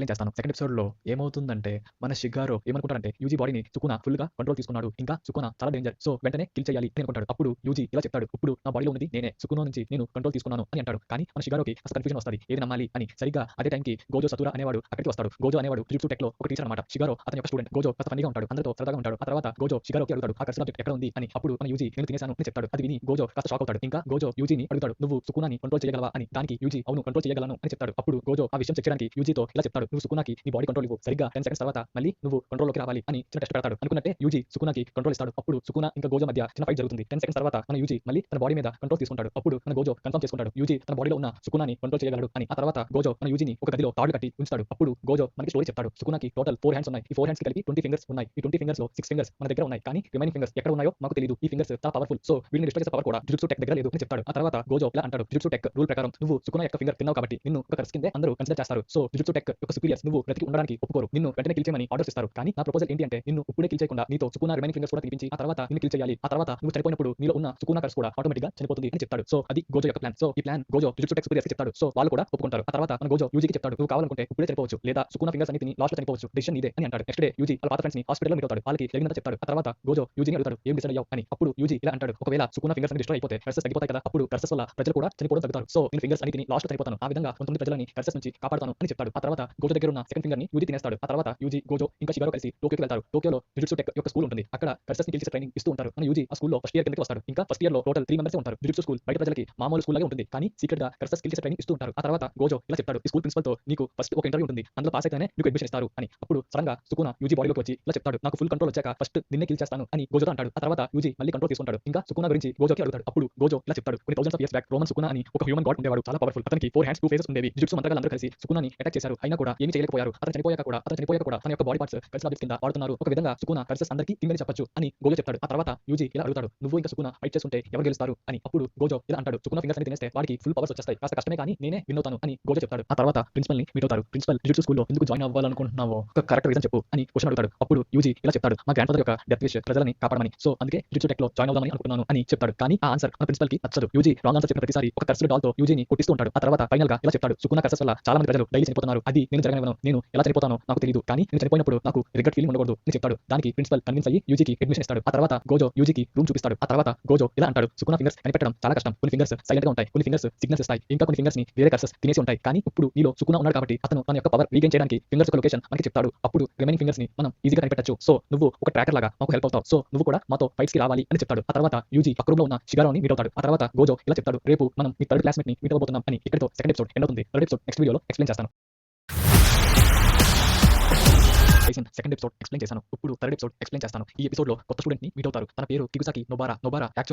Explain చేస్తాను. Second ఎపిసోడ్‌లో ఏమవుతుందంటే, మన 'షిగారో' ఏమనుకుంటాడంటే, యూజీ బాడీని సుకునా ఫుల్‌గా కంట్రోల్ తీసుకున్నాడు. ఇంకా సుకునా చాలా డేంజర్. సో, వెంటనే కిల్ చేయాలి అని అనుకుంటాడు. అప్పుడు యూజీ ఇలా చెప్తాడు. ఇప్పుడు నా బాడీలో ఉన్నది నేనే. సుకునా నుంచి నేను కంట్రోల్ తీసుకున్నాను అని అంటాడు. కానీ మన 'షిగారోకి' అసలు కన్‌ఫ్యూజన్ వస్తది. ఏది నమ్మాలి అని. సరిగ్గా అదే టైంకి గోజో సతూరా అనేవాడు అక్కడికి వస్తాడు. గోజో అనేవాడు జుజుట్సు టెక్‌లో ఒక టీచర్ అన్నమాట. 'షిగారో' అతని యొక్క స్టూడెంట్. గోజో కాస్త ఫన్నీగా ఉంటాడు. అందరితో సరదాగా ఉంటాడు. ఆ తర్వాత గోజో 'షిగారోకి' అడుగుతాడు. ఆ కర్సర్ ఆబ్జెక్ట్ ఎక్కడ ఉంది అని. అప్పుడు మన యూజీ నేను తినేసాను అని చెప్తాడు. అది విని గోజో కాస్త షాక్ అవుతాడు. ఇంకా గోజో యూజీని అడుగుతాడు. నువ్వు సుకునాని కంట్రోల్ చేయగలవా అని. దానికి యూజీ అవును కంట్రోల్ చేయగలను అని చెప్తాడు. అప్పుడు గోజో ఆ విషయం చెక్ చేయడానికి యూజీతో ఇలా చెప్తాడు. నువ్వు సుకునాకి నీ బాడీ కంట్రోల్ ఇవ్వు. సరిగ్గా 10 సెకండ్స్ తర్వాత మళ్ళీ నువ్వు కంట్రోల్‌లోకి రావాలి అని చిన్న టెస్ట్ పెడతాడు. అనుకున్నట్టే యూజీ సుకునాకి కంట్రోల్ ఇస్తాడు. అప్పుడు సుకునా ఇంకా గోజో మధ్య చిన్న ఫైట్ జరుగుతుంది. 10 సెకండ్స్ తర్వాత మన యూజీ మళ్ళీ తన బాడీ మీద కంట్రోల్ తీసుకుంటాడు. అప్పుడు మన గోజో కన్ఫర్మ్ చేసుకుంటాడు. యూజీ తన బాడీలో ఉన్న సుకునాని కంట్రోల్ చేయగలడు అని. ఆ తర్వాత గోజో మన యూజీని ఒక గదిలో తాడు కట్టి ఉంచుతాడు. అప్పుడు గోజో మనకి స్టోరీ చెప్తాడు. సుకునాకి టోటల్ 4 హ్యాండ్స్ ఉన్నాయి. ఈ 4 హ్యాండ్స్‌కి కలిపి 20 ఫింగర్స్ ఉన్నాయి. ఈ 20 ఫింగర్స్‌లో 6 ఫింగర్స్ మన దగ్గర ఉన్నాయి. కానీ రిమైనింగ్ ఫింగర్స్ ఎక్కడ ఉన్నాయో మాకు తెలీదు. ఈ ఫింగర్స్ చాలా పవర్‌ఫుల్. సో, వీటిని డిస్ట్రాయ్ చేసే పవర్ కూడా జుజుట్సు టెక్ దగ్గర లేదు అని చెప్తాడు. ఆ తర్వాత గోజో ఇలా అంటాడు. జుజుట్సు టెక్ రూల్ ప్రకారం నువ్వు సుకునా యొక్క ఫింగర్ తిన్నావు కాబట్టి నిన్ను ఒక కర్స్ కిందే అందరూ కన్సిడర్ చేస్తారు. సో, జుజుట్సు టెక్ యొక్క సుపీరియర్స్ నువ్వు బ్రతికి ఉండడానికి ఒప్పుకోరు. నిన్ను వెంటనే కిల్ చేయమని ఆర్డర్స్ ఇస్తారు. కానీ నా ప్రపోజల్ ఏంటి అంటే నిన్ను ఇప్పుడే కిల్ చేయకుండా నీతో సుకునా రిమైనింగ్ ఫింగర్స్ కూడా తినిపించి ఆ తర్వాత నిన్ను కిల్ చేయాలి. ఆ తర్వాత నువ్వు చనిపోయినప్పుడు నీలో ఉన్న సుకునా కర్స్ కూడా ఆటోమేటిక్‌గా చనిపోతుంది అని చెప్తాడు. సో, అది గోజో యొక్క ప్లాన్. సో, ఈ ప్లాన్ గోజో జుజుట్సు టెక్ సుపీరియర్స్‌కి చెప్తాడు. సో, వాళ్ళు కూడా ఒప్పుకుంటారు. ఆ తర్వాత మన గోజో యూజీకి చెప్తాడు. నువ్వు కావాలనుకుంటే ఇప్పుడే చనిపోవచ్చు. లేదా సుకునా ఫింగర్స్ అన్ని తిని లాస్ట్‌లో చనిపోవచ్చు. డెసిషన్ నీదే అని అంటాడు. నెక్స్ట్ డే యూజీ వాళ్ళ పాత ఫ్రెండ్స్‌ని హాస్పిటల్‌లో మీట్ అవుతాడు. వాళ్ళకి జరిగిందంతా చెప్తాడు. ఆ తర్వాత గోజో యూజీని అడుగుతాడు. ఏం డిసైడ్ అయ్యావు అని. అప్పుడు యూజీ ఇలా అంటాడు. ఒకవేళ సుకునా ఫింగర్స్ అన్ని డిస్ట్రాయ్ అయిపోతే కర్సెస్ తగ్గిపోతాయి కదా. అప్పుడు కర్సెస్ వల్ల ప్రజలు కూడా చనిపోవడం తగ్గుతారు. సో, నేను ఫింగర్స్ అన్ని తిని లాస్ట్‌లో చనిపోతాను. ఆ విధంగా కొంతమంది ప్రజలని కర్సెస్ నుంచి కాపాడుతాను అని చెప్తాడు. ఆ తర్వాత గోజో దగ్గర ఉన్న సెకండ్ ఫింగర్‌ని యూజీ తినేస్తాడు. ఆ తర్వాత యూజీ, గోజో ఇంకా షిగారో కలిసి టోక్యోకి వెళ్తారు. టోక్యోలో జుజుట్సు టెక్ యొక్క స్కూల్ ఉంటుంది. అక్కడ కర్సెస్‌ని కిల్ చేసే ట్రైనింగ్ ఇస్తూ ఉంటారు. మన యూజీ ఆ స్కూల్‌లో ఫస్ట్ ఇయర్ కిందకి వస్తాడు. ఇంకా ఫస్ట్ ఇయర్‌లో టోటల్ 3 మెంబర్సే ఉంటారు. జుజుట్సు స్కూల్ బయట ప్రజలకి మామూలు స్కూల్ లాగే ఉంటుంది. కానీ సీక్రెట్‌గా కర్సెస్ కిల్ చేసే ట్రైనింగ్ ఇస్తూ ఉంటారు. ఆ తర్వాత గోజో ఇలా చెప్తాడు. ఈ స్కూల్ ప్రిన్సిపల్‌తో నీకు ఫస్ట్ ఒక ఇంటర్వ్యూ ఉంటుంది. అందులో పాస్ అయితేనే నీకు అడ్మిషన్ ఇస్తారు అని. అప్పుడు సడెన్‌గా సుకునా యూజీ బాడీలోకి వచ్చి ఇలా చెప్తాడు. నాకు ఫుల్ కంట్రోల్ వచ్చాక ఫస్ట్ నిన్నే కిల్ చేస్తాను అని గోజోతో అంటాడు. ఆ తర్వాత యూజీ మళ్ళీ కంట్రోల్ తీసుకుంటాడు. ఇంకా సుకునా గురించి గోజోకి అడుగుతాడు. అప్పుడు గోజో ఇలా చెప్తాడు. కొన్ని thousands of years back Ryomen Sukuna అని ఒక హ్యూమన్ గాడ్ ఉండేవాడు. చాలా పవర్‌ఫుల్. అతనికి 4 హ్యాండ్స్ 2 ఫేసెస్ ఉండేవి. జుజుట్సు మంత్రగాళ్ళందరూ కలిసి సుకునాని అటాక్ చేశారు. అయినా కూడా ఏమీ చేయలేకపోయారు. అతను చనిపోయాక కూడా తన యొక్క బాడీ పార్ట్స్ కర్సెస్ ఆబ్జెక్ట్స్ కింద వాడుతున్నారు. ఒక విధంగా సుకునా కర్సెస్ అందరికీ కింగ్ అని చెప్పొచ్చు అని గోజో చెప్తాడు. ఆ తర్వాత యూజీ ఇలా అడుగుతాడు. నువ్వు ఇంకా సుకునా ఫైట్ చేస్తుంటే ఎవరు గెలుస్తారు అని. అప్పుడు గోజో ఇలా అంటాడు. సుకునా ఫింగర్స్ అన్ని తినేస్తే వాడికి ఫుల్ పవర్స్ వచ్చేస్తాయి. కాస్త కష్టమే కానీ నేనే విన్ అవుతాను అని గోజో చెప్తాడు. ఆ తర్వాత ప్రిన్సిపల్‌ని మీట్ అవుతారు. ప్రిన్సిపల్ జుజుట్సు స్కూల్‌లో ఎందుకు జాయిన్ అవ్వాలనుకుంటున్నావో ఒక కరెక్ట్ రీజన్ చెప్పు అని క్వెషన్ అడుగుతాడు. అప్పుడు యూజీ ఇలా చెప్తాడు. మా గ్రాండ్ ఫాదర్ యొక్క డెత్ విష్ ప్రజలని కాపాడమని. సో, అందుకే జుజుట్సు టెక్‌లో జాయిన్ అవుదామని అనుకుంటున్నాను అని చెప్తాడు. కానీ ఆ ఆన్సర్ మన ప్రిన్సిపల్‌కి నచ్చదు. యూజీ రాంగ్ ఆన్సర్ చెప్పిన ప్రతిసారి ఒక కర్స్డ్ డాల్‌తో యూజీని కొట్టిస్తూ ఉంటాడు. ఆ తర్వాత ఫైనల్‌గా ఇలా చెప్తాడు. సుకునా కర్సెస్ వల్ల చాలా మంది ప్రజలు డైలీ చనిపోతున్నారు. అది నేను జరగనివ్వను. నేను ఎలా చనిపోతానో నాకు తెలీదు. కానీ నేను చనిపోయినప్పుడు నాకు రిగ్రెట్ ఫీలింగ్ ఉండకూడదు అని చెప్తాడు. దానికి ప్రిన్సిపల్ కన్విన్స్ అయ్యి యూజీకి అడ్మిషన్ ఇస్తాడు. ఆ తర్వాత గోజో యూజీకి రూమ్ చూపిస్తాడు. ఆ తర్వాత గోజో ఇలా అంటాడు. సుకునా ఫింగర్స్ కనిపెట్టడం చాలా కష్టం. కొన్ని ఫింగర్స్ సైలెంట్‌గా ఉంటాయి. కొన్ని ఫింగర్స్ సిగ్నల్స్ ఇస్తాయి. ఇంకా కొన్ని ఫింగర్స్‌ని వేరే కర్సెస్ తినేసి ఉంటాయి. కానీ ఇప్పుడు నీలో సుకునా ఉన్నాడు కాబట్టి అతను తన యొక్క పవర్ రీగెయిన్ చేయడానికి ఫింగర్స్ యొక్క లొకేషన్ మనకి చెప్తాడు. అప్పుడు రిమైనింగ్ ఫింగర్స్‌ని మనం ఈజీగా కనిపెట్టొచ్చు. సో, నువ్వు ఒక ట్రాకర్ లాగా మాకు హెల్ప్ అవుతావు. సో, నువ్వు కూడా మాతో ఫైట్స్‌కి రావాలి అని చెప్తాడు. ఆ తర్వాత యూజీ పక్క రూమ్‌లో ఉన్న షిగారోని మీట్ అవుతాడు. ఆ తర్వాత గోజో ఇలా చెప్తాడు. రేపు మనం మీ థర్డ్ క్లాస్‌మేట్‌ని మీట్ అవ్వబోతున్నాం అని. ఇక్కడితో సెకండ్ ఎపిసోడ్ ఎండ్ అవుతుంది. థర్డ్ ఎపిసోడ్ నెక్స్ట్ వీడియోలో ఎక్స్‌ప్లెయిన్ చేస్తాను. సెకండ్ ఎపిసోడ్ ఎక్స్‌ప్లెయిన్ చేశాను. ఇప్పుడు థర్డ్ ఎపిసోడ్ ఎక్స్‌ప్లెయిన్ చేస్తాను. ఈ ఎపిసోడ్‌లో కొత్త స్టూడెంట్‌ని మీట్ అవుతారు. తన పేరు కిగుసాకి నొబారా. నొబారా యాక్చువల్